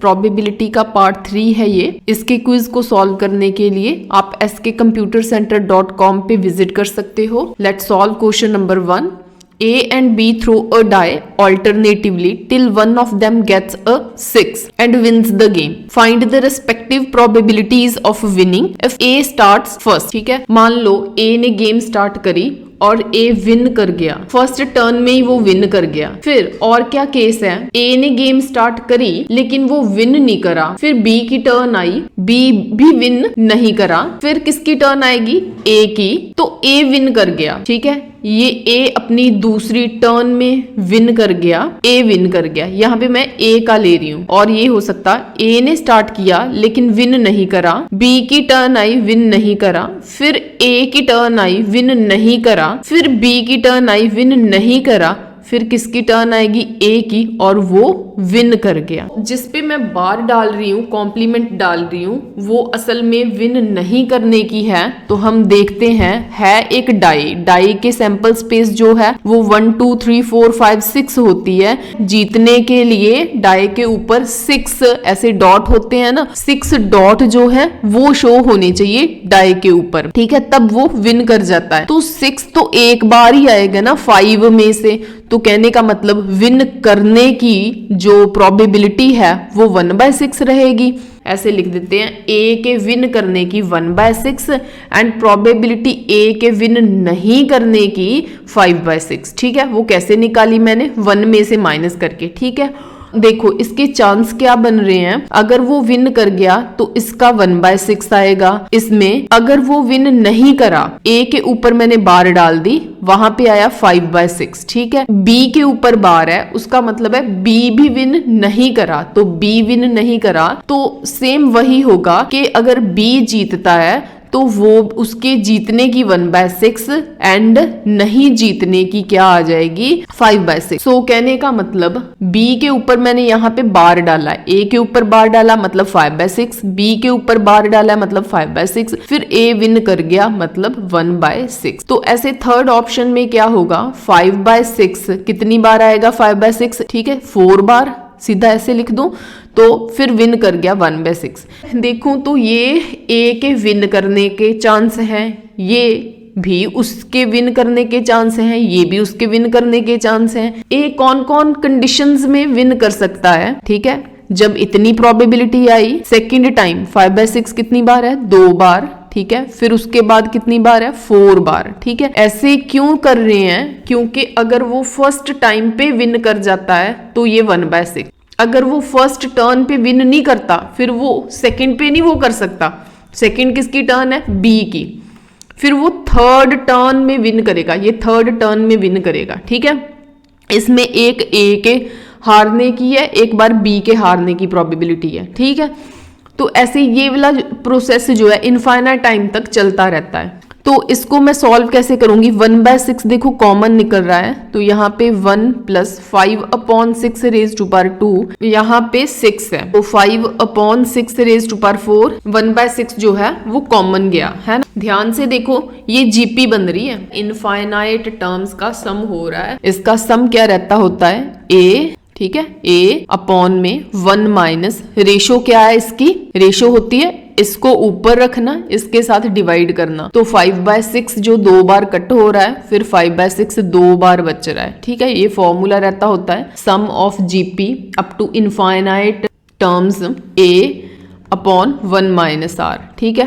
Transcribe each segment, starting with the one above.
Probability का part 3 है ये। इसके क्विज को सॉल्व करने के लिए आप skcomputercenter.com पे विजिट कर सकते हो। Let's solve question number 1। A and B throw a die alternatively till one of them gets a 6 and wins the game. Find the respective probabilities of winning if A starts first। ठीक है, मान लो A ने game start करी और A win कर गया, first turn में ही वो विन कर गया। फिर और क्या केस है, A ने गेम स्टार्ट करी लेकिन वो विन नहीं करा, फिर B की टर्न आई, B भी विन नहीं करा, फिर किसकी टर्न आएगी, A की, तो A विन कर गया। ठीक है, ये A अपनी दूसरी टर्न में विन कर गया, A विन कर गया। यहाँ पे मैं A का ले रही हूँ और ये हो सकता A ने स्टार्ट किया लेकिन विन नहीं करा, B की टर्न आई विन नहीं करा, फिर A की टर्न आई विन नहीं करा, फिर B की टर्न आई विन नहीं करा, फिर किसकी टर्न आएगी, A की, और वो विन कर गया। जिसपे मैं बार डाल रही हूँ, कॉम्प्लीमेंट डाल रही हूँ, वो असल में विन नहीं करने की है। तो हम देखते हैं, है एक डाई, डाई के सैंपल स्पेस जो है वो 1 2 3 4 5 6 होती है। जीतने के लिए डाई के ऊपर 6 ऐसे डॉट होते हैं ना, 6 डॉट जो है वो शो होने चाहिए डाई के ऊपर। ठीक है, तब वो विन कर जाता है। तो 6 तो एक बार ही आएगा ना 5 में से, तो कहने का मतलब विन करने की जो प्रोबेबिलिटी है वो 1/6 रहेगी। ऐसे लिख देते हैं, A के विन करने की 1/6 एंड प्रोबेबिलिटी A के विन नहीं करने की 5/6। ठीक है, वो कैसे निकाली मैंने, 1 में से माइनस करके। ठीक है, देखो इसके चांस क्या बन रहे हैं, अगर वो विन कर गया तो इसका 1/6 आएगा। इसमें अगर वो विन नहीं करा, A के ऊपर मैंने बार डाल दी, वहां पे आया 5/6। ठीक है, B के ऊपर बार है, उसका मतलब है B भी विन नहीं करा, तो B विन नहीं करा, तो सेम वही होगा कि अगर B जीतता है तो वो उसके जीतने की 1/6 एंड नहीं जीतने की क्या आ जाएगी, 5/6। सो कहने का मतलब B के ऊपर मैंने यहाँ पे बार डाला, A के ऊपर बार डाला मतलब 5/6, B के ऊपर बार डाला मतलब 5/6, फिर A विन कर गया मतलब 1/6। तो ऐसे थर्ड ऑप्शन में क्या होगा, 5/6 कितनी बार आएगा, 5/6। ठीक है, 4 बार, सीधा ऐसे लिख दूं, तो फिर विन कर गया 1/6। देखूं तो ये A के विन करने के चांस हैं, ये भी उसके विन करने के चांस हैं, ये भी उसके विन करने के चांस हैं। A कौन कौन कंडीशंस में विन कर सकता है। ठीक है, जब इतनी प्रोबेबिलिटी आई, सेकंड टाइम 5/6 कितनी बार है, 2 बार। ठीक है, फिर उसके बाद कितनी बार है, 4 बार। ठीक है, ऐसे क्यों कर रहे हैं, क्योंकि अगर वो फर्स्ट टाइम पे विन कर जाता है तो ये 1/6, अगर वो फर्स्ट टर्न पे विन नहीं करता फिर वो सेकंड पे नहीं वो कर सकता। सेकंड किसकी टर्न है, B की, फिर वो थर्ड टर्न में विन करेगा, ये थर्ड टर्न में विन करेगा। ठीक है, इसमें एक A के हारने की है, एक बार B के हारने की प्रोबेबिलिटी है। ठीक है, तो ऐसे ये वाला प्रोसेस जो है इनफाइनाइट टाइम तक चलता रहता है। तो इसको मैं सॉल्व कैसे करूंगी, 1/6 देखो कॉमन निकल रहा है, तो यहाँ पे 1 + 5/6 raised to power 2, यहाँ पे 6 है, तो 5/6 raised to power 4, 1/6 जो है वो कॉमन गया है ना। ध्यान से देखो, ये GP बन रही है, इनफाइनाइट टर्म्स का सम हो रहा है। इसका सम क्या रहता होता है, A। ठीक है, A/में 1 - रेशो क्या है, इसकी रेशो होती है इसको ऊपर रखना, इसके साथ डिवाइड करना, तो 5/6 जो 2 बार कट हो रहा है, फिर 5/6 2 बार बच रहा है। ठीक है, ये फॉर्मूला रहता होता है, sum of GP up to infinite terms A/1 - R। ठीक है,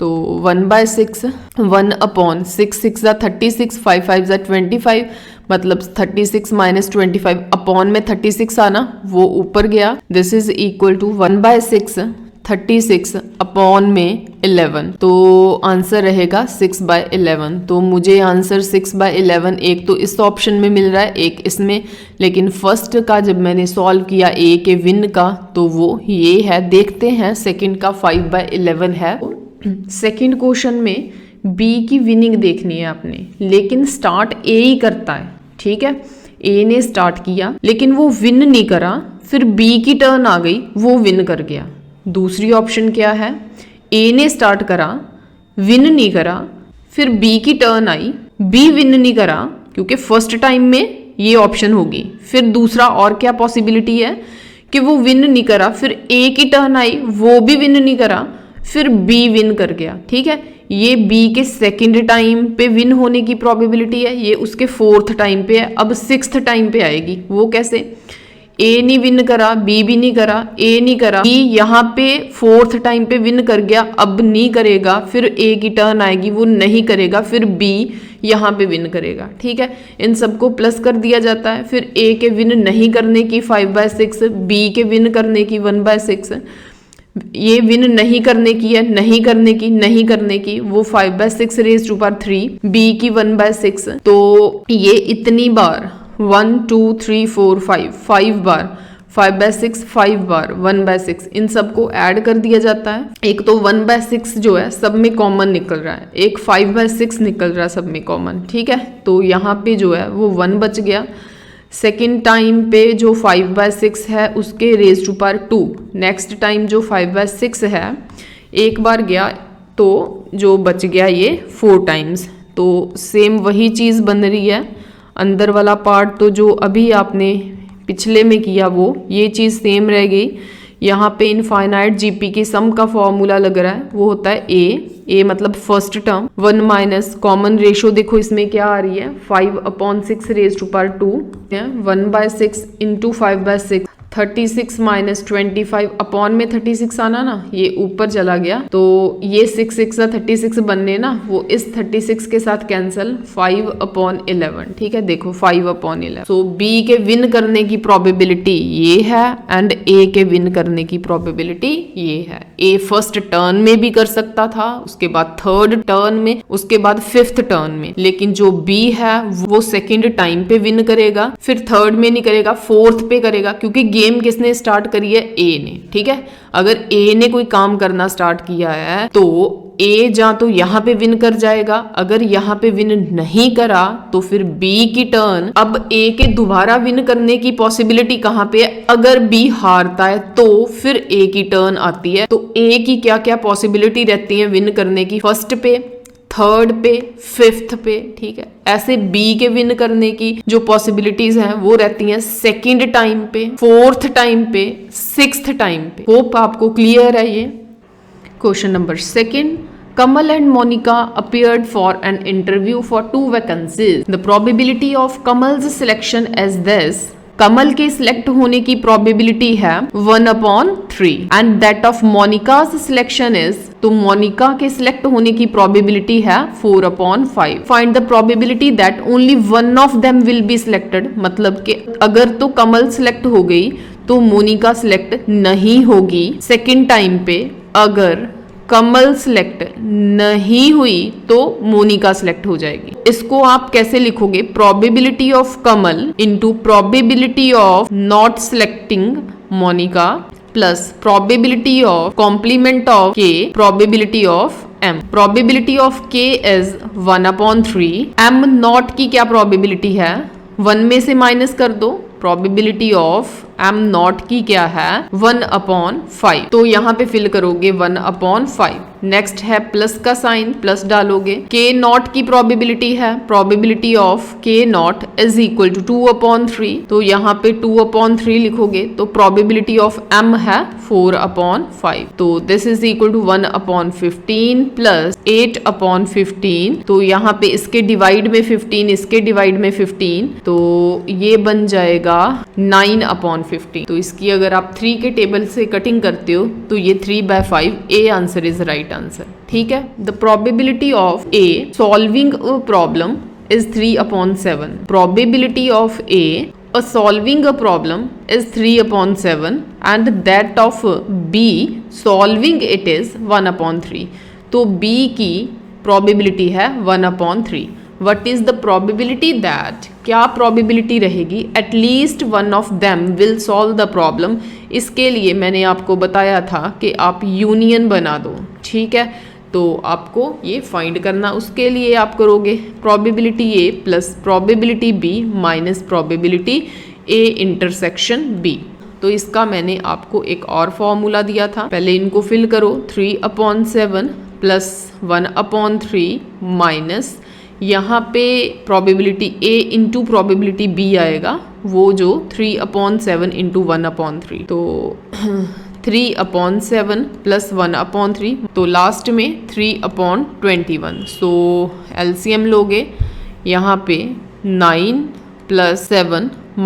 तो 1/6, 1/6, 6 = 36, 5 5 = 25, मतलब 36 - 25 अपॉन में 36 आना, वो ऊपर गया। This is equal to 1/6 36 upon में 11, तो आंसर रहेगा 6/11। तो मुझे आंसर 6/11 एक तो इस ऑप्शन में मिल रहा है, एक इसमें, लेकिन फर्स्ट का जब मैंने सॉल्व किया A के विन का तो वो ये है। देखते हैं सेकंड का 5/11 है। सेकंड क्वेश्चन में B की विनिंग देखनी है आपने, लेकिन स्टार्ट A ही करता है। ठीक है, A ने स्टार्ट किया लेकिन वो विन नहीं करा, फिर B की टर्न आ गई, वो विन कर गया। दूसरी ऑप्शन क्या है, A ने स्टार्ट करा, विन नहीं करा, फिर B की टर्न आई, B विन नहीं करा, क्योंकि फर्स्ट टाइम में ये ऑप्शन होगी। फिर दूसरा और क्या पॉसिबिलिटी है कि वो विन नहीं करा, फिर ए की टर्न आई वो भी विन नहीं करा, फिर बी विन कर गया, ठीक है। ये बी के सेकंड टाइम पे विन होने की प्रोबेबिलिटी है, ये उसके फोर्थ टाइम पे है, अब सिक्स्थ टाइम पे आएगी। वो कैसे? ए नहीं विन करा, बी भी नहीं करा, ए नहीं करा, बी यहाँ पे फोर्थ टाइम पे विन कर गया, अब नहीं करेगा, फिर ए की टर्न आएगी वो नहीं करेगा, फिर बी यहाँ पे विन करेगा, ठीक है। इन सबको प्लस कर दिया जाता है, फिर ए के विन नहीं करने की 5/6, बी के विन करने की 1/6, ये विन नहीं करने की है, नहीं करने की वो 5/6 रेज़ टू पावर 3, बी की 1/6। तो ये इतनी बार 1 2 3 4 5 बार 5/6 5 बार 1/6, इन सबको ऐड कर दिया जाता है। एक तो 1/6 जो है सब में कॉमन निकल रहा है, एक 5/6 निकल रहा है सब में कॉमन, ठीक है। तो यहाँ पे जो है वो 1 बच गया। सेकेंड टाइम पे जो 5/6 है उसके raise to power 2, next time जो 5/6 है एक बार गया तो जो बच गया ये 4 टाइम्स। तो सेम वही चीज़ बन रही है, अंदर वाला पार्ट तो जो अभी आपने पिछले में किया वो ये चीज़ सेम रह गई। यहाँ पे इनफाइनाइट जीपी के सम का फॉर्मूला लग रहा है, वो होता है ए मतलब first term 1 minus common ratio, देखो इसमें क्या आ रही है 5/6 रेज़ टू पावर 2 है, 1/6 इंटू 5/6, 36 माइनस 25 अपॉन में 36 आना ना, ये ऊपर चला गया तो ये 6 36 बनने ना, वो इस 36 के साथ कैंसिल, 5/11, ठीक है। देखो 5/11, सो बी के विन करने की प्रोबेबिलिटी ये है एंड ए के विन करने की प्रोबेबिलिटी ये है। ए फर्स्ट टर्न में भी कर सकता था, उसके बाद थर्ड टर्न में, उसके बाद फिफ्थ टर्न में, लेकिन जो बी है वो सेकेंड टाइम पे विन करेगा, फिर थर्ड में नहीं करेगा, फोर्थ पे करेगा, क्योंकि गेम किसने स्टार्ट करी है? ए ने, ठीक है। अगर ए ने कोई काम करना स्टार्ट किया है तो ए जा तो यहाँ पे विन कर जाएगा, अगर यहाँ पे विन नहीं करा तो फिर बी की टर्न। अब ए के दोबारा विन करने की पॉसिबिलिटी कहाँ पे है? अगर बी हारता है तो फिर ए की टर्न आती है। तो ए की क्या क्या पॉसिबिलिटी रहती है विन करने की? फर्स्ट पे, थर्ड पे, फिफ्थ पे, ठीक है। ऐसे बी के विन करने की जो पॉसिबिलिटीज हैं वो रहती हैं सेकेंड टाइम पे, फोर्थ टाइम पे, सिक्स्थ टाइम पे। होप आपको क्लियर है ये। Question number second, Kamal and Monica appeared for an interview for 2 vacancies. The probability of Kamal's selection as this. Kamal के सिलेक्ट होने की प्रोबेबिलिटी है 1/3 and that of Monica's selection is, तो Monica के सिलेक्ट होने की प्रोबेबिलिटी है 4/5। Find the probability that only one of them will be selected, मतलब कि अगर तो कमल सिलेक्ट हो गई तो मोनिका सिलेक्ट नहीं होगी सेकेंड टाइम पे, अगर कमल सिलेक्ट नहीं हुई तो मोनिका सिलेक्ट हो जाएगी। इसको आप कैसे लिखोगे? Probability of Kamal into probability of not selecting Monica plus probability of complement of K probability of M. Probability of K is 1/3। M not की क्या प्रोबेबिलिटी है? 1 में से माइनस कर दो, प्रोबेबिलिटी ऑफ एम नॉट की क्या है? 1/5। तो यहाँ पे फिल करोगे 1/5। नेक्स्ट है प्लस का साइन, प्लस डालोगे। के नॉट की प्रोबेबिलिटी है, प्रोबेबिलिटी ऑफ के नॉट इज इक्वल टू 2/3, तो यहाँ पे 2/3 लिखोगे। तो प्रोबेबिलिटी ऑफ एम है 4/5, तो this is equal to 1/15 plus 8/15। तो यहाँ पे इसके डिवाइड में 15, इसके डिवाइड में 15, तो ये बन जाएगा 9/15। तो इसकी अगर आप 3 के टेबल से कटिंग करते हो तो ये 3/5, A answer is right answer, ठीक है। The probability of A solving a problem is 3/7। Probability of A solving a problem is 3/7 and that of B solving it is 1/3। तो B की probability है 1/3। What is the probability that, क्या probability रहेगी? At least one of them will solve the problem। इसके लिए मैंने आपको बताया था कि आप यूनियन बना दो, ठीक है। तो आपको ये फाइंड करना, उसके लिए आप करोगे probability A plus probability B minus probability A intersection B. तो इसका मैंने आपको एक और फॉर्मूला दिया था, पहले इनको फिल करो। 3/7 प्लस 1/3 माइनस यहाँ पे probability A into probability B आएगा वो जो 3/7 इंटू 1/3, तो 3/7 प्लस 1/3, तो लास्ट में 3/21। सो एलसीएम लोगे यहाँ पे 9 + 7 -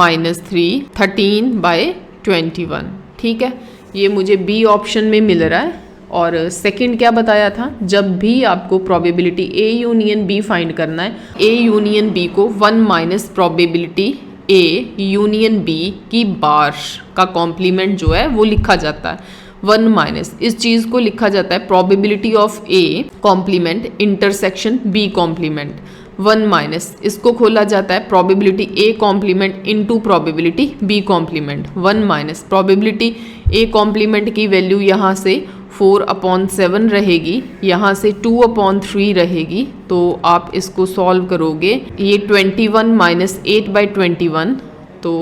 3 13/21। ठीक है, ये मुझे बी ऑप्शन में मिल रहा है। और सेकंड क्या बताया था, जब भी आपको probability A union B find करना है, ए यूनियन बी को 1 minus probability A union B की बार का कॉम्प्लीमेंट जो है वो लिखा जाता है। 1 माइनस इस चीज़ को लिखा जाता है probability of A complement intersection B complement. 1 माइनस इसको खोला जाता है probability A complement into probability B complement. 1 minus probability A complement की वैल्यू यहाँ से 4/7 रहेगी, यहाँ से 2/3 रहेगी। तो आप इसको सॉल्व करोगे, ये 21 - 8/21, तो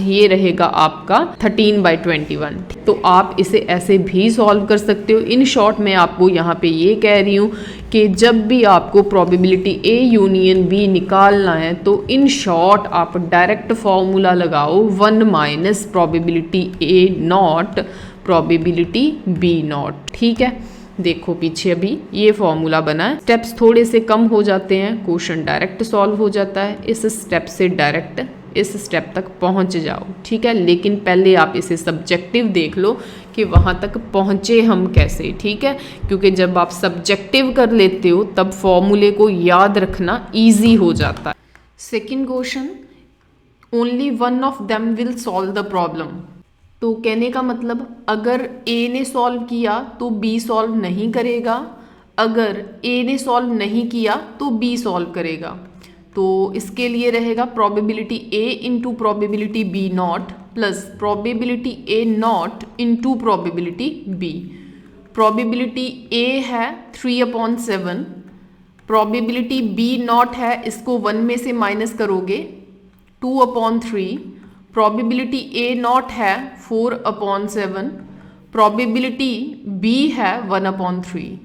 ये रहेगा आपका 13/21। तो आप इसे ऐसे भी सॉल्व कर सकते हो। इन शॉर्ट मैं आपको यहाँ पे ये कह रही हूँ कि जब भी आपको प्रोबेबिलिटी ए यूनियन बी निकालना है तो इन शॉर्ट आप डायरेक्ट फॉर्मूला लगाओ 1 minus probability A not probability B not. ठीक है, देखो पीछे अभी ये फॉर्मूला बना है, स्टेप्स थोड़े से कम हो जाते हैं, क्वेश्चन डायरेक्ट सॉल्व हो जाता है। इस स्टेप से डायरेक्ट इस स्टेप तक पहुंच जाओ। ठीक है, लेकिन पहले आप इसे सब्जेक्टिव देख लो कि वहां तक पहुंचे हम कैसे। ठीक है, क्योंकि जब आप सब्जेक्टिव कर लेते हो तब फॉर्मूले को याद रखना ईजी हो जाता है। Second question, only one of them will solve the problem. तो कहने का मतलब अगर ए ने सॉल्व किया तो बी सॉल्व नहीं करेगा, अगर ए ने सॉल्व नहीं किया तो बी सॉल्व करेगा। तो इसके लिए रहेगा probability A into probability B not plus probability A not into probability B. Probability A है 3/7, प्रोबेबिलिटी बी नॉट है, इसको 1 में से माइनस करोगे 2/3, प्रोबेबिलिटी ए नॉट है 4/7, प्रोबेबिलिटी बी है 1/3।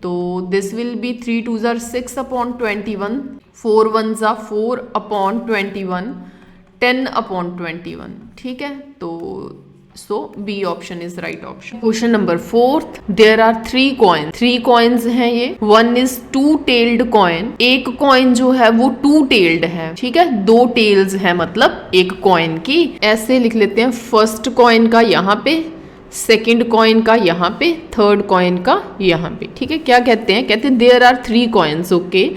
तो दिस विल बी 3 2 6/21, 4 1 4/21, 10/21। ठीक है, तो so B option is right option. Question number 4, there are 3 coins हैं ये। 1 इज 2-tailed कॉइन, एक कॉइन जो है वो 2-tailed है। ठीक है, 2 टेल्स है मतलब एक कॉइन की। ऐसे लिख लेते हैं, फर्स्ट कॉइन का यहाँ पे, सेकेंड कॉइन का यहाँ पे, थर्ड कॉइन का यहाँ पे। ठीक है, क्या कहते हैं, कहते हैं there are 3 coins. Okay,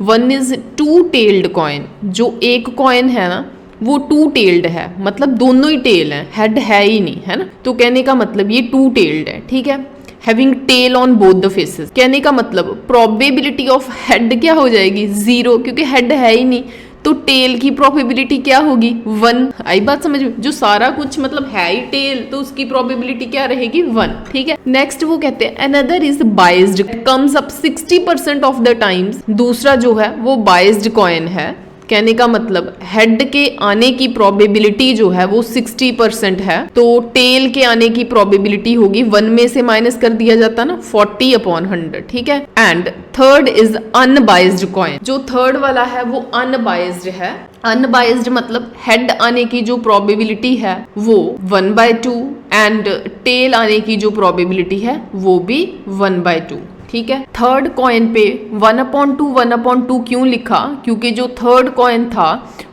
1 is 2-tailed coin, जो एक कॉइन है ना वो 2-tailed है, मतलब दोनों ही टेल हैं, हेड है ही नहीं, है ना। तो कहने का मतलब ये 2-tailed है। ठीक है, having tail on both the faces, कहने का मतलब प्रोबेबिलिटी ऑफ हेड क्या हो जाएगी 0, क्योंकि हेड है ही नहीं। तो टेल की प्रोबेबिलिटी क्या होगी 1। आई बात समझ में, जो सारा कुछ मतलब है ही टेल तो उसकी प्रोबेबिलिटी क्या रहेगी 1। ठीक है, नेक्स्ट वो कहते हैं another is biased, comes up 60% of the times. दूसरा जो है वो बाइज्ड कॉइन है, कहने का मतलब हेड के आने की प्रोबेबिलिटी जो है वो 60% है, तो टेल के आने की प्रोबेबिलिटी होगी 1 में से माइनस कर दिया जाता ना 40/100। ठीक है, and third is unbiased coin, जो थर्ड वाला है वो अनबाइज्ड है। अनबाइज्ड मतलब हेड आने की जो प्रोबेबिलिटी है वो 1/2 एंड टेल आने की जो प्रोबेबिलिटी है वो भी 1/2। ठीक है, थर्ड कॉइन पे 1/2 क्यों लिखा, क्योंकि जो थर्ड कॉइन था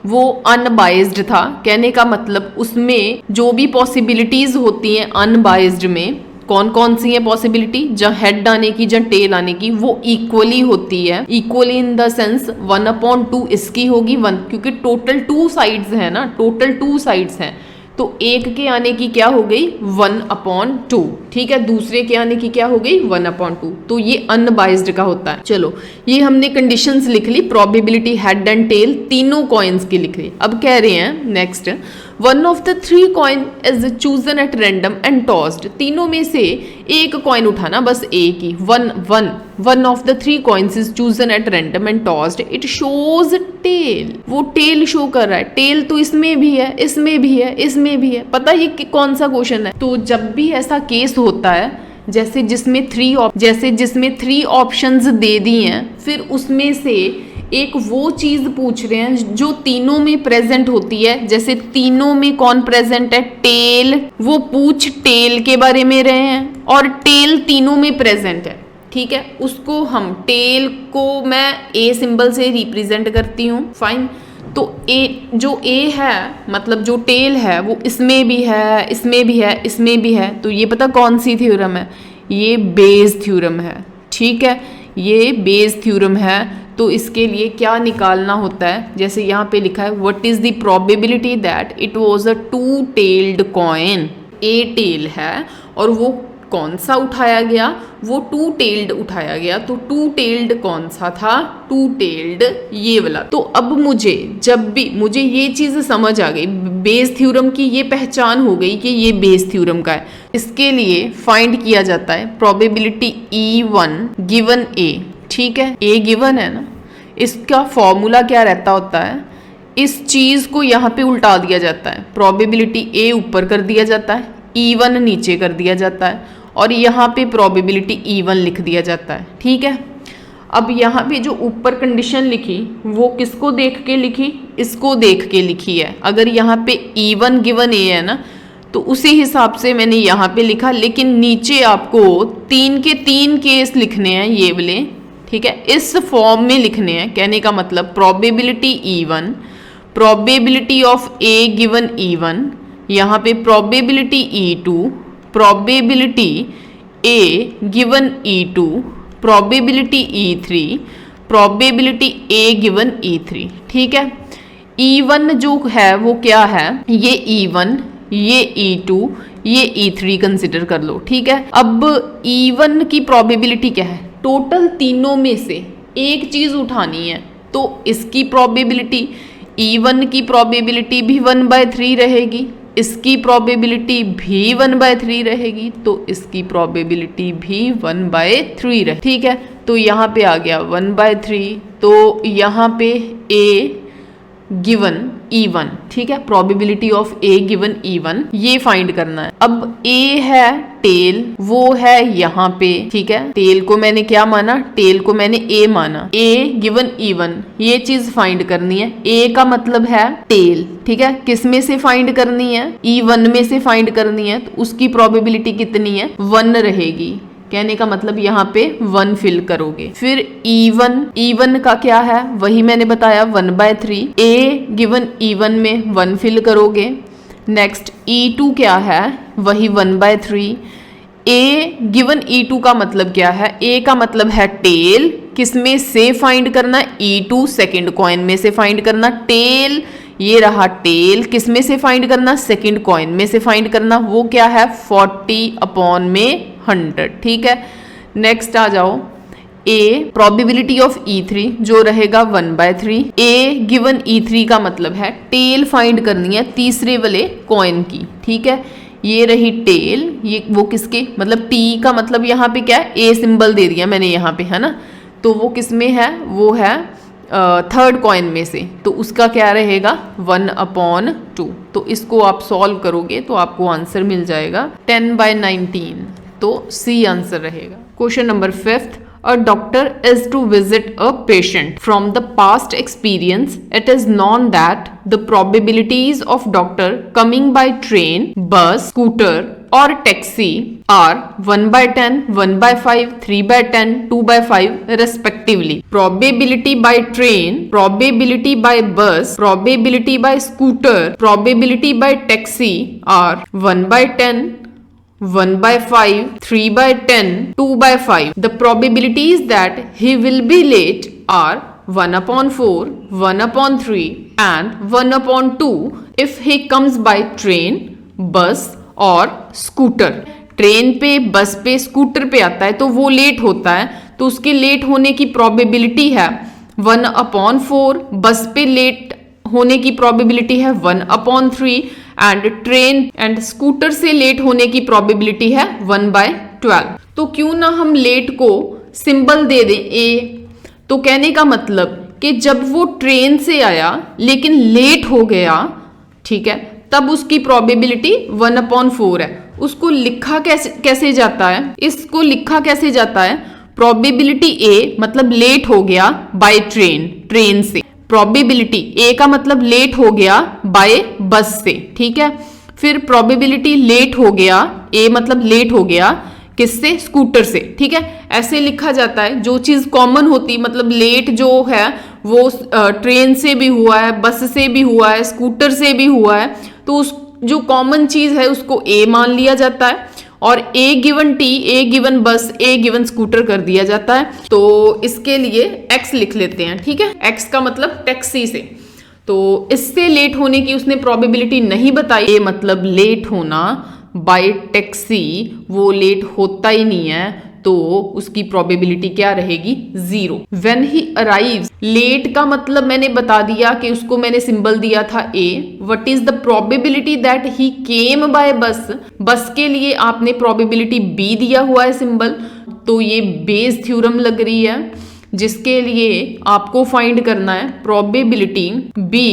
वो अनबाइज्ड था। कहने का मतलब उसमें जो भी पॉसिबिलिटीज होती हैं अनबाइज्ड में, कौन कौन सी है पॉसिबिलिटी, जहाँ हेड आने की जहाँ टेल आने की, वो इक्वली होती है। इक्वली इन द सेंस 1/2 इसकी होगी 1, क्योंकि टोटल 2 साइड्स है ना, टोटल 2 साइड्स हैं, तो एक के आने की क्या हो गई 1/2। ठीक है, दूसरे के आने की क्या हो गई 1/2। तो ये अनबाइज्ड का होता है। चलो, ये हमने कंडीशंस लिख ली, प्रोबेबिलिटी हेड एंड टेल तीनों कॉइन्स की लिख ली। अब कह रहे हैं next, 1 of the 3 coin is chosen at random and tossed। तीनों में से एक कॉइन उठाना, बस एक ही। 1 of the 3 coins is chosen at random and tossed, it shows tail। वो टेल शो कर रहा है, टेल तो इसमें भी है, इसमें भी है, इसमें भी है। पता ये कौन सा क्वेश्चन है। तो जब भी ऐसा केस होता है जैसे जिसमें 3 ऑप्शंस दे दी हैं, फिर उसमें से एक वो चीज पूछ रहे हैं जो तीनों में प्रेजेंट होती है। जैसे तीनों में कौन प्रेजेंट है, टेल, वो पूछ टेल के बारे में रहे हैं और टेल तीनों में प्रेजेंट है, ठीक है। उसको हम टेल को मैं ए सिंबल से रिप्रेजेंट करती हूँ, फाइन। तो ए, जो ए है मतलब जो टेल है वो इसमें भी है, इसमें भी है, इसमें भी है। तो ये पता कौन सी थ्योरम है, ये बेस थ्योरम है, ठीक है, ये बेस थ्योरम है। तो इसके लिए क्या निकालना होता है, जैसे यहाँ पे लिखा है what is the probability that it was a two tailed coin. A tail है और वो कौन सा उठाया गया, वो टू टेल्ड उठाया गया। तो टू टेल्ड कौन सा था, टू टेल्ड ये वाला। तो अब मुझे जब भी मुझे ये चीज समझ आ गई, बेस थ्योरम की ये पहचान हो गई कि ये बेस थ्योरम का है, इसके लिए फाइंड किया जाता है प्रोबेबिलिटी E1 गिवन ए, ठीक है। ए गिवन है ना, इसका फॉर्मूला क्या रहता होता है, इस चीज को यहाँ पे उल्टा दिया जाता है, प्रोबेबिलिटी ए ऊपर कर दिया जाता है, E1 नीचे कर दिया जाता है और यहाँ पे प्रोबेबिलिटी E1 लिख दिया जाता है, ठीक है। अब यहाँ पे जो ऊपर कंडीशन लिखी वो किसको देख के लिखी, इसको देख के लिखी है। अगर यहाँ पे E1 गिवन ए है ना तो उसी हिसाब से मैंने यहाँ पे लिखा, लेकिन नीचे आपको 3 के 3 केस लिखने हैं ये वाले, ठीक है, इस फॉर्म में लिखने हैं। कहने का मतलब probability E1, probability of A given E1, यहाँ पे probability E2, probability A given E2, probability E3, probability A given E3, ठीक है। E1 जो है वो क्या है, ये E1, ये E2, ये E3 कंसिडर कर लो, ठीक है। अब E1 की प्रोबेबिलिटी क्या है, टोटल तीनों में से एक चीज उठानी है, तो इसकी प्रोबेबिलिटी E1 की प्रोबेबिलिटी भी 1/3 रहेगी, इसकी प्रोबेबिलिटी भी 1/3 रहेगी, तो इसकी प्रोबेबिलिटी भी 1/3 रहे, ठीक है। तो यहाँ पे आ गया 1/3, तो यहाँ पे ए गिवन E1, ठीक है, probability of A given E1 ये फाइंड करना है। अब ए है टेल, वो है यहाँ पे, ठीक है। टेल को मैंने क्या माना, टेल को मैंने ए माना, ए गिवन E1 ये चीज फाइंड करनी है। ए का मतलब है टेल, ठीक है, किस में से फाइंड करनी है, E1 में से फाइंड करनी है। तो उसकी प्रोबेबिलिटी कितनी है, 1 रहेगी। कहने का मतलब यहाँ पे 1 फिल करोगे। फिर E1 का क्या है, वही मैंने बताया 1/3, ए गिवन E1 में 1 फिल करोगे। नेक्स्ट E2 क्या है, वही 1/3, ए गिवन E2 का मतलब क्या है, ए का मतलब है टेल, किस में से फाइंड करना, E2 सेकेंड कॉइन में से फाइंड करना। टेल ये रहा टेल, किस में से फाइंड करना, सेकेंड कॉइन में से फाइंड करना, वो क्या है 40/100, ठीक है। नेक्स्ट आ जाओ, ए प्रोबेबिलिटी ऑफ E3 जो रहेगा 1/3, ए गिवन E3 का मतलब है टेल फाइंड करनी है तीसरे वाले कॉइन की, ठीक है। ये रही टेल, ये वो किसके मतलब टी का मतलब यहाँ पे क्या है, ए सिंबल दे दिया मैंने यहाँ पे, है ना। तो वो किस में है, वो है थर्ड कॉइन में से, तो उसका क्या रहेगा 1/2। तो इसको आप सॉल्व करोगे तो आपको आंसर मिल जाएगा 10/19, तो सी आंसर रहेगा। Question number 5, a doctor is to visit a patient. From the past experience, it is known that the probabilities of doctor coming by train, bus, scooter or taxi are 1/10, 1/5, 3/10, 2/5 respectively. Probability by train, probability by bus, probability by scooter, probability by taxi are 1/10, 1/5, 3/10, 2/5. The probabilities that he will be late are 1/4, 1/3 and 1/2 if he comes by train, bus और scooter. Train पे, बस पे, scooter पे आता है तो वो late होता है, तो उसके लेट होने की प्रोबेबिलिटी है 1/4, बस पे लेट होने की प्रोबेबिलिटी है 1/3 एंड ट्रेन एंड स्कूटर से लेट होने की प्रोबेबिलिटी है 1/12। तो क्यों ना हम लेट को सिंबल दे दें ए। तो कहने का मतलब कि जब वो ट्रेन से आया लेकिन लेट हो गया, ठीक है, तब उसकी प्रोबेबिलिटी 1/4 है। उसको लिखा कैसे जाता है, इसको लिखा कैसे जाता है, प्रोबेबिलिटी ए मतलब लेट हो गया बाय ट्रेन से। प्रोबेबिलिटी ए का मतलब लेट हो गया बाय बस से, ठीक है। फिर प्रोबेबिलिटी लेट हो गया, ए मतलब लेट हो गया किससे, स्कूटर से, ठीक है। ऐसे लिखा जाता है। जो चीज कॉमन होती मतलब लेट जो है वो ट्रेन से भी हुआ है, बस से भी हुआ है, स्कूटर से भी हुआ है, तो उस जो कॉमन चीज है उसको ए मान लिया जाता है और ए गिवन टी, ए गिवन बस, ए गिवन स्कूटर कर दिया जाता है। तो इसके लिए एक्स लिख लेते हैं, ठीक है। एक्स का मतलब टैक्सी से, तो इससे लेट होने की उसने प्रोबेबिलिटी नहीं बताई। ए मतलब लेट होना बाय टैक्सी, वो लेट होता ही नहीं है, तो उसकी प्रोबेबिलिटी क्या रहेगी, 0। व्हेन ही अराइव्स, लेट का मतलब मैंने बता दिया कि उसको मैंने सिंबल दिया था A. What is the probability that he came by bus, bus के लिए आपने प्रोबेबिलिटी बी दिया हुआ है सिंबल, तो ये बेस थ्योरम लग रही है जिसके लिए आपको फाइंड करना है प्रोबेबिलिटी बी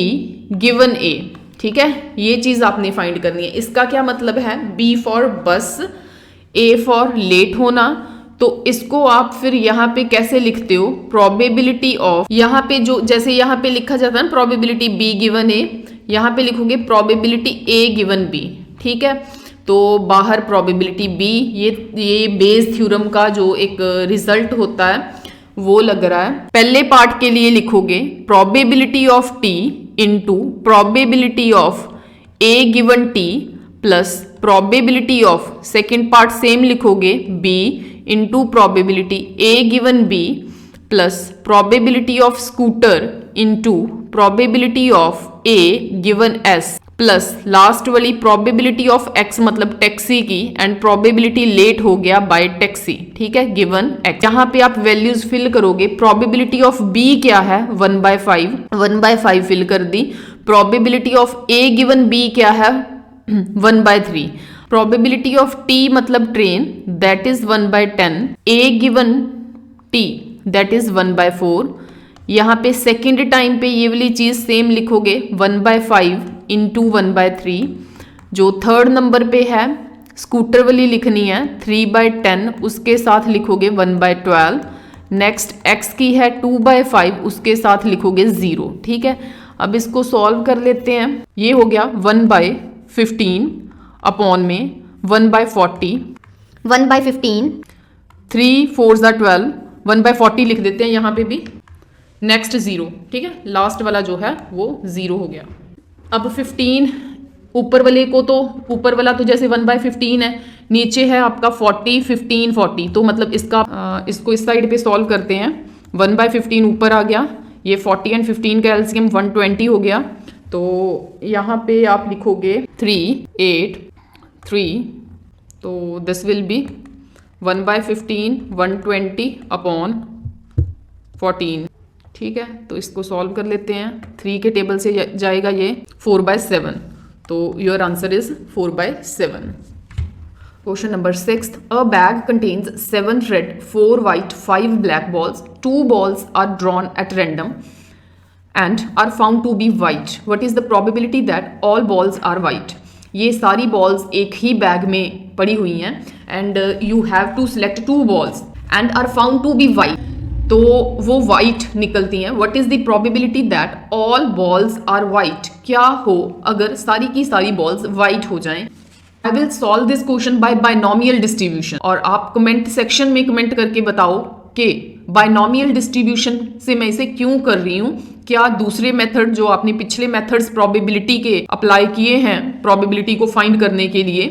गिवन ए, ठीक है। ये चीज आपने फाइंड करनी है। इसका क्या मतलब है, बी फॉर बस, ए फॉर लेट होना, तो इसको आप फिर यहाँ पे कैसे लिखते हो, प्रोबेबिलिटी ऑफ, यहाँ पे जो जैसे यहाँ पे लिखा जाता है ना प्रोबेबिलिटी बी गिवन ए, यहाँ पे लिखोगे प्रोबेबिलिटी ए गिवन बी, ठीक है। तो बाहर प्रोबेबिलिटी बी, ये बेस थ्योरम का जो एक रिजल्ट होता है वो लग रहा है। पहले पार्ट के लिए लिखोगे probability of T into probability of A given T plus probability of, second part same लिखोगे B into probability A given B plus probability of scooter into probability of A given S plus last वाली probability of X मतलब taxi की and probability late हो गया bye taxi, ठीक है, given x. यहाँ पे आप वैल्यूज फिल करोगे। प्रोबेबिलिटी ऑफ बी क्या है, 1/5, 1/5 फिल कर दी। Probability of A given B क्या है, 1/3। प्रोबेबिलिटी ऑफ टी मतलब train, that is 1/10। A given T that is 1/4। यहाँ पे सेकेंड टाइम पे ये वाली चीज सेम लिखोगे 1/5 इंटू 1/3। जो थर्ड नंबर पे है स्कूटर वाली लिखनी है 3/10, उसके साथ लिखोगे 1/12। नेक्स्ट एक्स की है 2/5, उसके साथ लिखोगे 0, ठीक है। अब इसको सॉल्व कर लेते हैं। ये हो गया 1/15 अपॉन में 1/40, 1/15, 3 4 12, 1/40 लिख देते हैं यहाँ पे भी। नेक्स्ट 0, ठीक है, लास्ट वाला जो है वो 0 हो गया। अब 15 ऊपर वाले को, तो ऊपर वाला तो जैसे 1/15 है, नीचे है आपका 40, 15, 40, तो मतलब इसको इस साइड पे सॉल्व करते हैं। 1/15 ऊपर आ गया, ये 40 एंड 15 का एलसीएम 120 हो गया। तो यहाँ पे आप लिखोगे 3, 8, 3, तो दिस विल बी 1/15, 120 अपॉन 14, ठीक है। तो इसको सॉल्व कर लेते हैं। 3 के टेबल से जाएगा ये 4/7, तो your answer is 4/7। Question number 6, a bag contains 7 red, 4 white, 5 black balls. 2 balls are drawn at random and are found to be white. What is the probability that all balls are white? ये सारी balls एक ही bag में पड़ी हुई हैं and you have to select 2 balls and are found to be white. तो वो white निकलती हैं। What is the probability that all balls are white? क्या हो अगर सारी की सारी बॉल्स वाइट हो जाएं? I will solve this question by binomial distribution. और आप कमेंट सेक्शन में कमेंट करके बताओ कि बायनोमियल डिस्ट्रीब्यूशन से मैं इसे क्यों कर रही हूँ। क्या दूसरे मेथड जो आपने पिछले मेथड्स प्रोबेबिलिटी के अप्लाई किए हैं प्रोबेबिलिटी को फाइंड करने के लिए,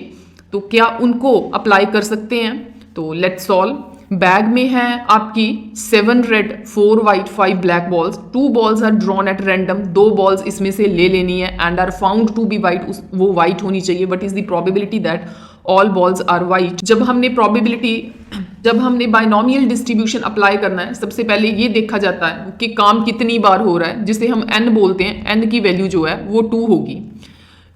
तो क्या उनको अप्लाई कर सकते हैं? तो लेट्स सॉल्व। बैग में है आपकी 7 red, 4 white, 5 black balls. 2 balls are drawn at random, 2 balls इसमें से ले लेनी है and are found to be white, वो वाइट होनी चाहिए। What is the probability that all balls are white? जब हमने बायनोमियल डिस्ट्रीब्यूशन अप्लाई करना है, सबसे पहले ये देखा जाता है कि काम कितनी बार हो रहा है, जिसे हम n बोलते हैं। n की वैल्यू जो है वो 2 होगी।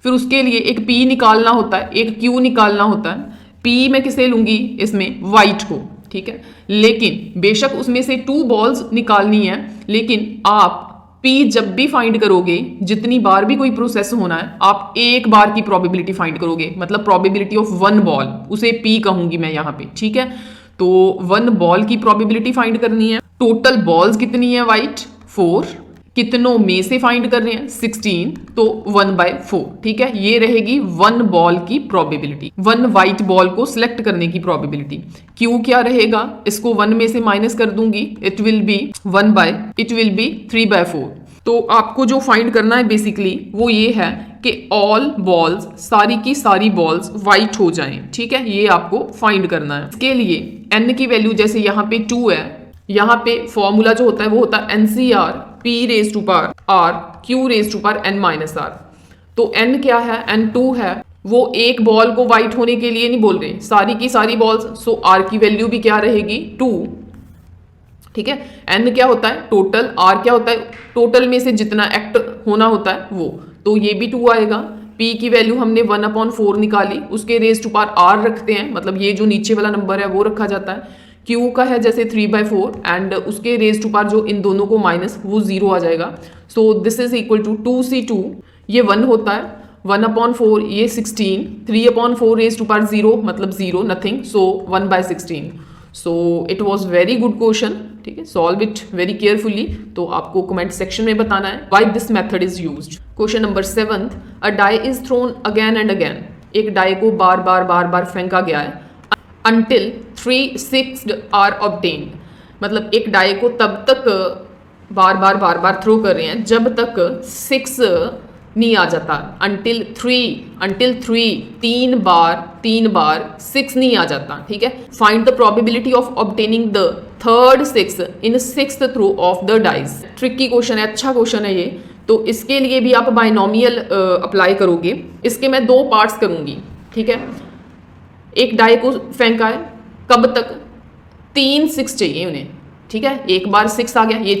फिर उसके लिए एक p निकालना होता है, एक q निकालना होता है। p मैं किसे लूंगी इसमें? वाइट को, ठीक है। लेकिन बेशक उसमें से 2 बॉल्स निकालनी है, लेकिन आप P जब भी फाइंड करोगे, जितनी बार भी कोई प्रोसेस होना है, आप एक बार की प्रोबेबिलिटी फाइंड करोगे। मतलब प्रोबेबिलिटी ऑफ 1 बॉल, उसे P कहूंगी मैं यहाँ पे, ठीक है। तो 1 बॉल की प्रोबेबिलिटी फाइंड करनी है। टोटल बॉल्स कितनी है वाइट 4, कितनों में से फाइंड कर रहे हैं 16, तो 1/4। ठीक है, ये रहेगी 1 बॉल की प्रोबेबिलिटी, 1 वाइट बॉल को सिलेक्ट करने की प्रोबेबिलिटी। क्यू क्या रहेगा, इसको 1 में से माइनस कर दूंगी, इट विल बी 3/4। तो आपको जो फाइंड करना है बेसिकली वो ये है कि ऑल बॉल्स, सारी की सारी बॉल्स वाइट हो जाएं। ठीक है, ये आपको फाइंड करना है। इसके लिए n की वैल्यू जैसे यहाँ पे 2 है, यहाँ पे फॉर्मूला जो होता है वो होता है NCR P⁻R Q⁻n-R। तो n क्या है, n 2 है, वो एक बॉल को वाइट होने के लिए नहीं बोल रहे, सारी की सारी बॉल्स, सो r की वैल्यू भी क्या रहेगी 2। ठीक है, n क्या होता है टोटल, r क्या होता है टोटल में से जितना एक्ट होना होता है वो, तो ये भी 2 आएगा। p की वैल्यू हमने 1/4 निकाली, उसके रेज टू पावर r रखते हैं, मतलब ये जो नीचे वाला नंबर है वो रखा जाता है। q का है जैसे 3/4 एंड उसके रेज टू पावर जो इन दोनों को माइनस, वो 0 आ जाएगा। So this is equal to 2c2, ये 1 होता है, 1/4 ये 16, 3/4 रेज टू पावर 0 मतलब 0 nothing, so 1/16। So it was very good question. ठीक है, सॉल्व इट वेरी केयरफुली। तो आपको कमेंट सेक्शन में बताना है why this method is used. Question number 7, a die is thrown again and again. एक die को बार बार फेंका गया है until 3 6 आर obtained, मतलब एक डाई को तब तक बार बार थ्रो कर रहे हैं जब तक 6 नहीं आ जाता। until 3 तीन बार 6 नहीं आ जाता। ठीक है, find the probability of obtaining the third 6 in 6th throw of the dice. Tricky question है, अच्छा क्वेश्चन है ये। तो इसके लिए भी आप बाइनोमियल अप्लाई करोगे। इसके मैं 2 पार्ट्स करूंगी। ठीक है, एक डाई को फेंका है, कब तक 3 6 चाहिए उन्हें। ठीक है, एक बार 6 आ गया, ये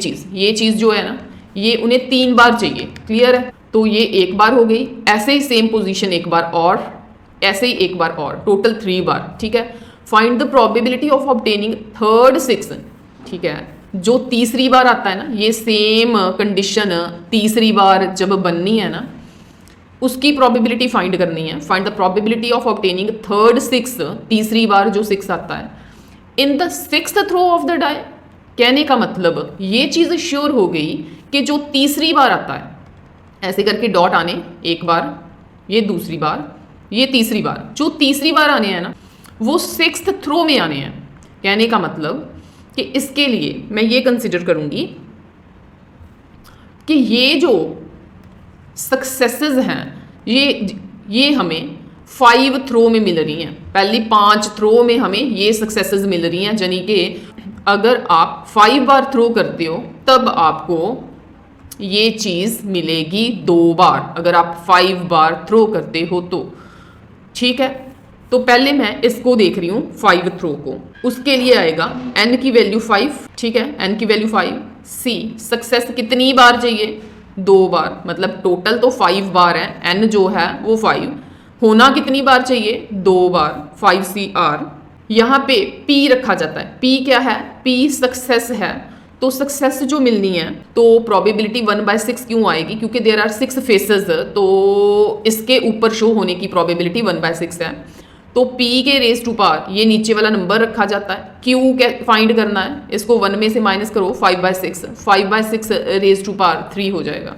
चीज जो है ना, ये उन्हें 3 बार चाहिए। क्लियर है, तो ये एक बार हो गई, ऐसे ही सेम पोजीशन एक बार और, ऐसे ही एक बार और, टोटल 3 बार। ठीक है, find the probability of obtaining third 6। ठीक है, जो तीसरी बार आता है ना, ये सेम कंडीशन तीसरी बार जब बननी है ना, उसकी प्रोबेबिलिटी फाइंड करनी है। Find the probability of obtaining third 6, तीसरी बार जो 6 आता है in the 6th throw of the die. कहने का मतलब ये चीज श्योर हो गई कि जो तीसरी बार आता है, ऐसे करके डॉट आने, एक बार, ये दूसरी बार, ये तीसरी बार, जो तीसरी बार आने हैं ना वो 6th थ्रो में आने हैं। कहने का मतलब कि इसके लिए मैं ये कंसिडर करूंगी कि ये जो सक्सेसेस हैं ये हमें 5 थ्रो में मिल रही हैं। पहली 5 थ्रो में हमें ये सक्सेसेस मिल रही हैं, यानी कि अगर आप 5 बार थ्रो करते हो तब आपको ये चीज़ मिलेगी 2 बार, अगर आप 5 बार थ्रो करते हो तो। ठीक है, तो पहले मैं इसको देख रही हूँ 5 थ्रो को। उसके लिए आएगा n की वैल्यू 5। ठीक है, n की वैल्यू 5। c सक्सेस कितनी बार चाहिए, 2 बार, मतलब टोटल तो 5 बार है, n जो है वो 5, होना कितनी बार चाहिए, 2 बार, 5CR। यहाँ पे p रखा जाता है। p क्या है, p सक्सेस है, तो सक्सेस जो मिलनी है तो प्रोबेबिलिटी 1/6 क्यों आएगी, क्योंकि देयर आर 6 फेसेस, तो इसके ऊपर शो होने की प्रोबेबिलिटी 1/6 है। तो p के रेज टू पावर ये नीचे वाला नंबर रखा जाता है। q फाइंड करना है, इसको 1 में से माइनस करो, 5/6, 5/6 रेज टू पावर 3 हो जाएगा।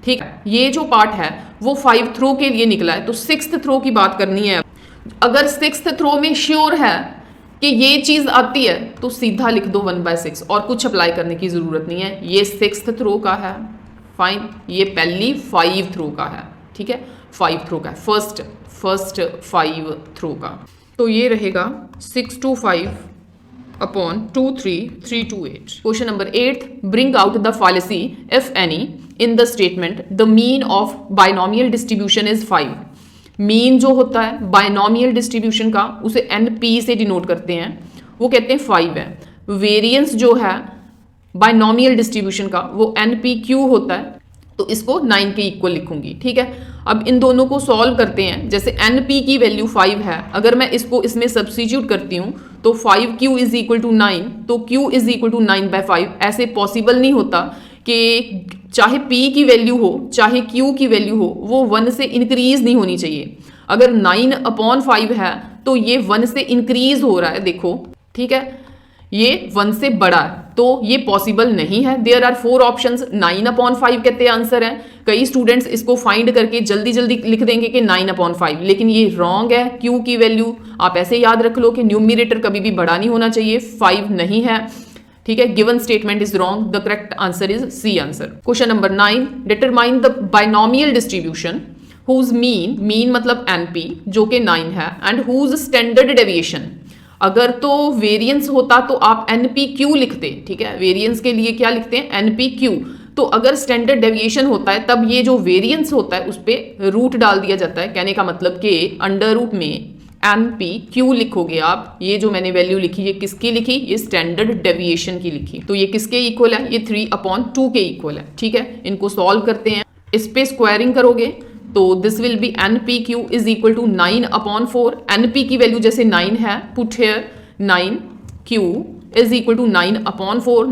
ठीक है, ये जो पार्ट है वो 5 थ्रो के लिए निकला है, तो 6th थ्रो की बात करनी है। अगर 6th थ्रो में श्योर है कि ये चीज आती है तो सीधा लिख दो 1/6, और कुछ अप्लाई करने की जरूरत नहीं है। ये 6th थ्रो का है, फाइन, ये पहली 5 थ्रो का है। ठीक है, 5 थ्रो का है, फर्स्ट 5 थ्रो का। तो ये रहेगा 6 to 5 upon 2 3 3 to 8। Question number 8, bring out the fallacy if any in the statement the mean of binomial distribution is 5। Mean जो होता है बाइनोमियल डिस्ट्रीब्यूशन का, उसे NP से डिनोट करते हैं, वो कहते हैं 5 है। वेरिएंस जो है बाइनोमियल डिस्ट्रीब्यूशन का वो NPQ होता है, तो इसको 9 के इक्वल लिखूंगी। ठीक है, अब इन दोनों को सॉल्व करते हैं। जैसे NP की वैल्यू 5 है, अगर मैं इसको इसमें सब्स्टिट्यूट करती हूँ तो 5Q इज इक्वल टू 9, तो Q इज इक्वल टू 9/5। ऐसे पॉसिबल नहीं होता कि चाहे P की वैल्यू हो चाहे Q की वैल्यू हो, वो 1 से इंक्रीज नहीं होनी चाहिए। अगर 9/5 है तो ये 1 से इंक्रीज हो रहा है, देखो ठीक है, ये 1 से बड़ा है तो ये पॉसिबल नहीं है। देयर आर 4 ऑप्शंस, 9/5 कहते हैं आंसर है। कई स्टूडेंट्स इसको फाइंड करके जल्दी जल्दी लिख देंगे कि 9/5, लेकिन ये रॉन्ग है। क्यू की वैल्यू आप ऐसे याद रख लो कि न्यूमरेटर कभी भी बड़ा नहीं होना चाहिए, 5 नहीं है, ठीक है। Given statement is wrong, the correct answer is C answer. Question number 9, determine the binomial distribution whose mean मतलब एनपी जो कि 9 है, एंड हुज स्टैंडर्ड डेविएशन। अगर तो वेरिएंस होता तो आप NPQ लिखते, ठीक है, वेरिएंस के लिए क्या लिखते हैं, NPQ। तो अगर स्टैंडर्ड डेविएशन होता है तब ये जो वेरिएंस होता है उस पर रूट डाल दिया जाता है। कहने का मतलब कि अंडर रूट में NPQ लिखोगे आप। ये जो मैंने वैल्यू लिखी ये किसकी लिखी, ये स्टैंडर्ड डेविएशन की लिखी। तो ये किसके इक्वल है, ये 3/2 के इक्वल है, ठीक है। इनको सॉल्व करते हैं, इस पे स्क्वायरिंग करोगे तो this will be NPQ is equal to 9/4। NP की वैल्यू जैसे 9 है, put here 9Q is equal to 9/4।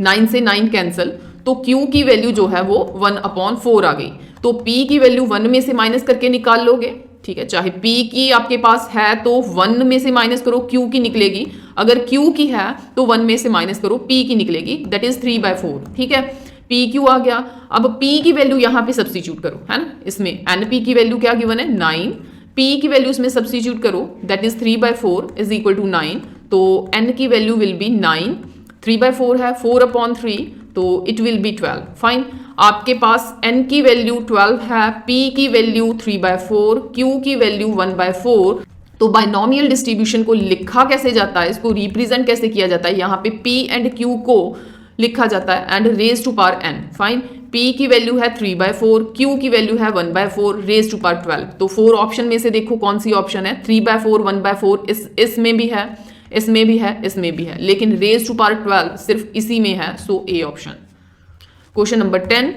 9 से 9 कैंसिल, तो Q की वैल्यू जो है वो 1/4 आ गई। तो P की वैल्यू 1 में से माइनस करके निकाल लोगे, ठीक है। चाहे P की आपके पास है तो 1 में से माइनस करो, Q की निकलेगी। अगर Q की है तो 1 में से माइनस करो, P की निकलेगी, दैट इज 3/4, ठीक है। PQ आ गया। अब P की वैल्यू यहाँ पे सब्स्टिट्यूट करो, है ना। इसमें NP की वैल्यू क्या गिवन है, 9। P की वैल्यू इसमें सब्स्टिट्यूट करो, that is 3/4 is equal to 9। तो N की वैल्यू विल बी 9, 3/4 है, 4/3 तो इट विल बी 12। फाइन, आपके पास N की वैल्यू 12 है, P की वैल्यू 3/4, Q की वैल्यू 1/4। तो बाइनोमियल डिस्ट्रीब्यूशन को लिखा कैसे जाता है, इसको रिप्रेजेंट कैसे किया जाता है, यहाँ पे P एंड Q को लिखा जाता है and raise to power n। Fine, P की वैल्यू है 3/4, Q की वैल्यू है 1/4, रेज टू पावर 12। तो 4 ऑप्शन में से देखो कौन सी ऑप्शन है, 3/4, 1/4, इसमें भी है, इसमें भी है, इसमें भी है, लेकिन रेज टू पावर 12 सिर्फ इसी में है, so A option. Question number 10,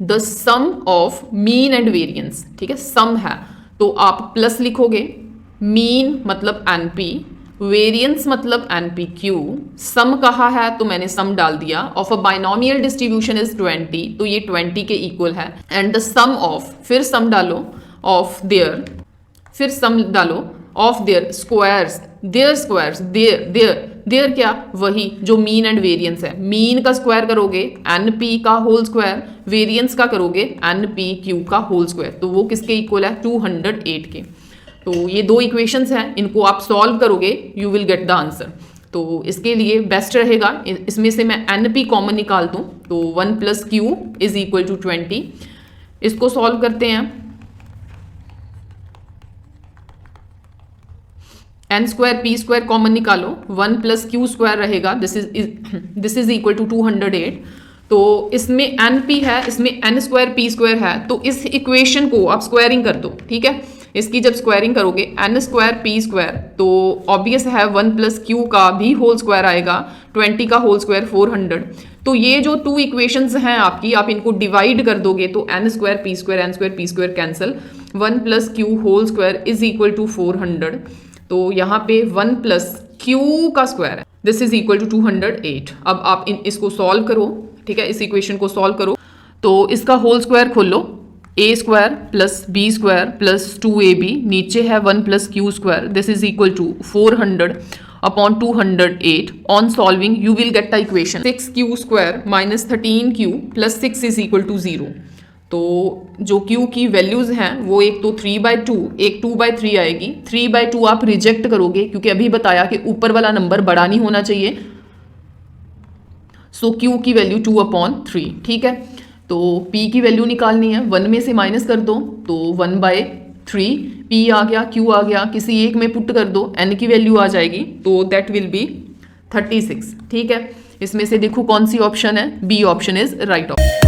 the sum of mean and variance, ठीक है, सम है तो आप प्लस लिखोगे, मीन मतलब NP, वेरिएंस मतलब NPQ। सम कहा है तो मैंने सम डाल दिया, of a binomial distribution is 20, तो ये 20 के इक्वल है। एंड द सम ऑफ, फिर सम डालो, ऑफ देयर, फिर सम डालो of their squares, their squares, their क्या, वही जो मीन एंड वेरिएंस है। मीन का स्क्वायर करोगे NP का होल स्क्वायर, वेरिएंस का करोगे NPQ का होल स्क्वायर, तो वो किसके इक्वल है, 208 के। तो ये 2 इक्वेशंस हैं, इनको आप सॉल्व करोगे, you will get the answer. तो इसके लिए बेस्ट रहेगा इसमें से मैं NP कॉमन निकाल दूं, तो 1 + Q इज इक्वल टू 20। इसको सॉल्व करते हैं, n² p² कॉमन निकालो, 1 + Q² रहेगा, दिस इज इक्वल टू 208। तो इसमें NP है, इसमें n² p² है, तो इस इक्वेशन को आप स्क्वायरिंग कर दो, ठीक है। इसकी जब स्क्वायरिंग करोगे n² p² तो ऑब्वियस है 1 + Q का भी होल स्क्वायर आएगा, 20 का होल स्क्वायर 400। तो ये जो 2 इक्वेशंस हैं आपकी, आप इनको डिवाइड कर दोगे तो n² p² cancel, 1 + Q whole square is equal to 400। तो यहाँ पे 1 + Q का स्क्वायर है, दिस इज इक्वल टू 208। अब आप इसको सॉल्व करो, ठीक है, इस इक्वेशन को सॉल्व करो। तो इसका होल स्क्वायर खोलो, a² + b² + 2ab, नीचे है 1 + Q², this is equal to 400/208। On solving you will get the equation 6Q² - 13Q + 6 is equal to 0। तो जो Q की वैल्यूज हैं वो एक तो 3/2, एक 2/3 आएगी। 3/2 आप रिजेक्ट करोगे क्योंकि अभी बताया कि ऊपर वाला नंबर बड़ा नहीं होना चाहिए, सो Q की वैल्यू 2/3, ठीक है। तो P की वैल्यू निकालनी है, 1 में से माइनस कर दो तो 1/3, P आ गया, Q आ गया, किसी एक में पुट कर दो, N की वैल्यू आ जाएगी, तो दैट विल बी 36, ठीक है। इसमें से देखो कौन सी ऑप्शन है, B option is right option.